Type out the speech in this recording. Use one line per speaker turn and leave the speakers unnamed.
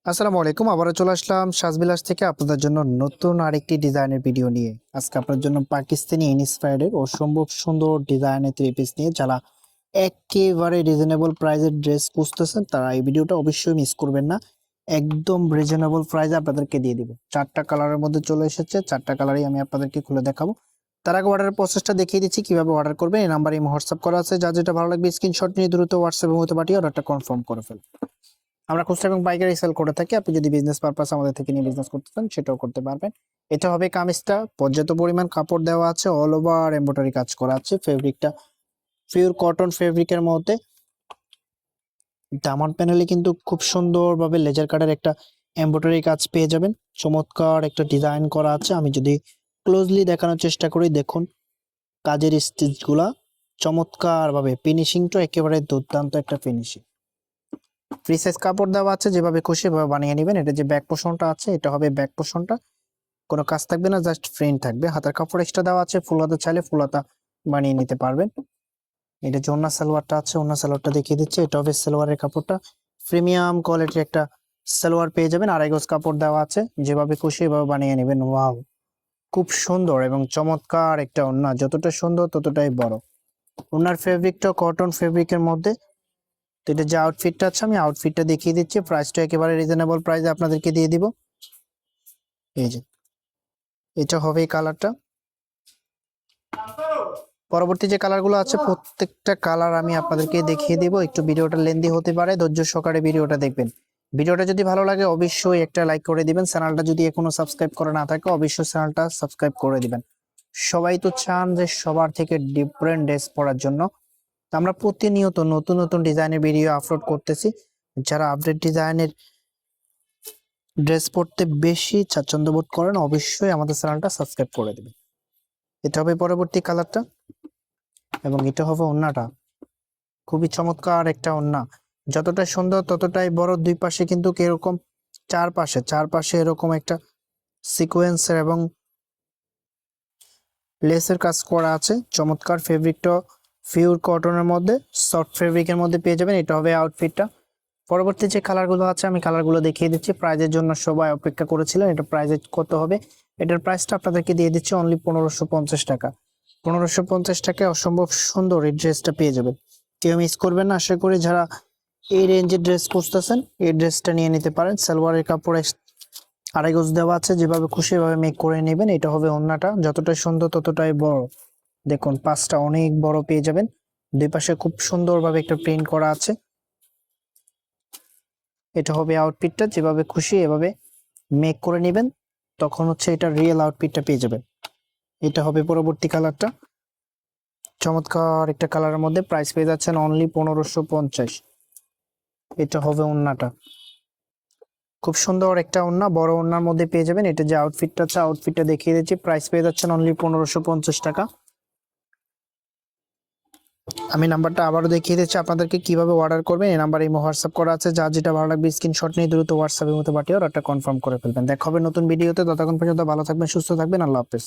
আসসালামু আলাইকুম। আবারও চলে আসলাম সাজবিলাস থেকে আপনাদের জন্য নতুন আরেকটি ডিজাইনের ভিডিও নিয়ে। আজকে আপনার জন্য পাকিস্তানি ইন্সপায়ার্ড এর অসম্ভব সুন্দর ডিজাইনের থ্রি পিস নিয়ে যারা একেবারে রিজনেবল প্রাইসের ড্রেস খুঁজতেছেন তারা এই ভিডিওটা অবশ্যই মিস করবেন না। একদম রিজনেবল প্রাইসে আপনাদেরকে দিয়ে দিব। 4টা কালারের মধ্যে চলে এসেছে। 4টা কালারই আমি আপনাদেরকে খুলে দেখাবো। তার আগে অর্ডারের প্রসেসটা দেখিয়ে দিচ্ছি কিভাবে অর্ডার করবেন। এই নাম্বারে হোয়াটসঅ্যাপ করা আছে। যা যেটা ভালো লাগবে স্ক্রিনশট নিয়ে দ্রুত হোয়াটসঅ্যাপের মধ্যে পাঠিয়ে অর্ডারটা কনফার্ম করে ফেলুন। আমরা খুচরা এবং পাইকারি সেল করে থাকি। আপনি যদি বিজনেস পারপাস আমাদের থেকে নিয়ে বিজনেস করতে চান সেটাও করতে পারবেন। এটা হবে কামিজটা, পর্যাপ্ত পরিমাণ কাপড় দেওয়া আছে, অল ওভার এমব্রয়ডারি কাজ করা আছে। ফেব্রিকটা পিওর কটন ফেব্রিকের মধ্যে। দামান প্যানেলে কিন্তু খুব সুন্দরভাবে লেজার কাটের একটা এমব্রয়ডারি কাজ পেয়ে যাবেন। চমৎকার একটা ডিজাইন করা আছে। আমি যদি ক্লোজলি দেখানোর চেষ্টা করি, দেখুন কাজের স্টিচগুলা চমৎকার ভাবে, ফিনিশিংটা একেবারে দুর্দান্ত একটা ফিনিশিং। ফ্রি সাইজ কাপড় দেওয়া আছে, যেভাবে খুশি ভাবে বানিয়ে নেবেন। এটা যে ব্যাক পোর্শনটা আছে, এটা হবে ব্যাক পোর্শনটা। কোনো কাজ থাকবে না, জাস্ট ফ্রেম থাকবে। হাতার কাপড় এক্সট্রা দেওয়া আছে, ফুল হাতা চাইলে ফুল হাতা বানিয়ে নিতে পারবেন। এটা যে ওন্না সালোয়ারটা আছে, ওন্না সালোয়ারটা দেখিয়ে দিচ্ছে। এটা হবে সালোয়ারের কাপড়টা, প্রিমিয়াম কোয়ালিটির একটা সালোয়ার পেয়ে যাবেন। আড়াই গজ কাপড় দেওয়া আছে, যেভাবে খুশি এভাবে বানিয়ে নেবেন। ওয়াও, খুব সুন্দর এবং চমৎকার একটা ওন্না, যতটা সুন্দর ততটাই বড়। ওন্নার ফেব্রিকটা কটন ফেব্রিকের মধ্যে। তো এটা যে আউটফিটটা আছে, আমি আউটফিটটা দেখিয়ে দিচ্ছি। প্রাইসটা একেবারে রিজনেবল প্রাইসে আপনাদেরকে দিয়ে দিব। এই যে এটা হবে এই কালারটা। পরবর্তী যে কালারগুলো আছে প্রত্যেকটা কালার আমি আপনাদেরকে দেখিয়ে দিব। একটু ভিডিওটা লেন্দি হতে পারে, ধৈর্য সহকারে ভিডিওটা দেখবেন। ভিডিওটা যদি ভালো লাগে অবশ্যই একটা লাইক করে দিবেন। চ্যানেলটা যদি এখনো সাবস্ক্রাইব করা না থাকে অবশ্যই চ্যানেলটা সাবস্ক্রাইব করে দিবেন। সবাই তো চান যে সবার থেকে ডিফারেন্ট ড্রেস পরার জন্য। তো আমরা প্রতিনিয়ত নতুন নতুন ডিজাইনের ভিডিও আপলোড করতেছি। যারা আপডেট ডিজাইনের ড্রেস পরতে বেশি স্বাচ্ছন্দ্য বোধ করেন অবশ্যই আমাদের চ্যানেলটা সাবস্ক্রাইব করে দিবেন। এটা হবে পরবর্তী কালারটা এবং এটা হবে ওন্নাটা। খুবই চমৎকার একটা ওন্না, যতটা সুন্দর ততটাই বড়। দুই পাশে কিন্তু এরকম চারপাশে এরকম একটা সিকোয়েন্সের এবং লেসের কাজ করা আছে। চমৎকার ফেব্রিকটা পিওর কটনের মধ্যে, সফট ফেব্রিকের মধ্যে পেয়ে যাবেন। এটা হবে আউটফিটটা। পরবর্তী যে কালারগুলো আছে আমি কালারগুলো দেখিয়ে দিচ্ছি। প্রাইজের জন্য সবাই অপেক্ষা করেছিলেন। এটা প্রাইজে কত হবে, এটার প্রাইসটা আপনাদেরকে দিয়ে দিচ্ছি অনলি 1550 টাকা। 1550 টাকায় অসম্ভব সুন্দর এই ড্রেসটা পেয়ে যাবেন। কেউ মিস করবেন না। আশা করি যারা এই রেঞ্জের ড্রেস খুঁজতেছেন এই ড্রেসটা নিয়ে নিতে পারেন। সালোয়ারের কাপড় আড়াই গজ দেওয়া আছে, যেভাবে খুশি এভাবে মেক করে নেবেন। এটা হবে ওন্নাটা, যতটাই সুন্দর ততটাই বড়। দেখুন পাঁচটা অনেক বড় পেয়ে যাবেন। দুই পাশে খুব সুন্দরভাবে একটা প্রিন্ট করা আছে। এটা হবে আউটফিটটা, যেভাবে খুশি এভাবে মেক করে নেবেন, তখন হচ্ছে এটা রিয়েল আউটফিটটা পেয়ে যাবেন। এটা হবে পরবর্তী কালারটা, চমৎকার একটা কালারের মধ্যে। প্রাইস পেয়ে যাচ্ছেন অনলি 1550। এটা হবে ওন্নাটা, খুব সুন্দর একটা ওন্না, বড় ওন্নার মধ্যে পেয়ে যাবেন। এটা যে আউটফিটটা আছে আউটফিটটা দেখিয়ে দিচ্ছি। প্রাইস পেয়ে যাচ্ছেন অনলি 1550 টাকা। আমি নাম্বারটা আবারও দেখিয়ে দিচ্ছি আপনাদেরকে কিভাবে অর্ডার করবেন। এই নাম্বারে হোয়াটসঅ্যাপ করা আছে। যা যেটা ভালো লাগবে স্ক্রিনশট নিয়ে দ্রুত হোয়াটসঅ্যাপের মধ্যে পাঠিয়ে অর্ডারটা কনফার্ম করে ফেলবেন। দেখা হবে নতুন ভিডিওতে। ততক্ষণ পর্যন্ত ভালো থাকবেন, সুস্থ থাকবেন। আল্লাহ হাফেজ।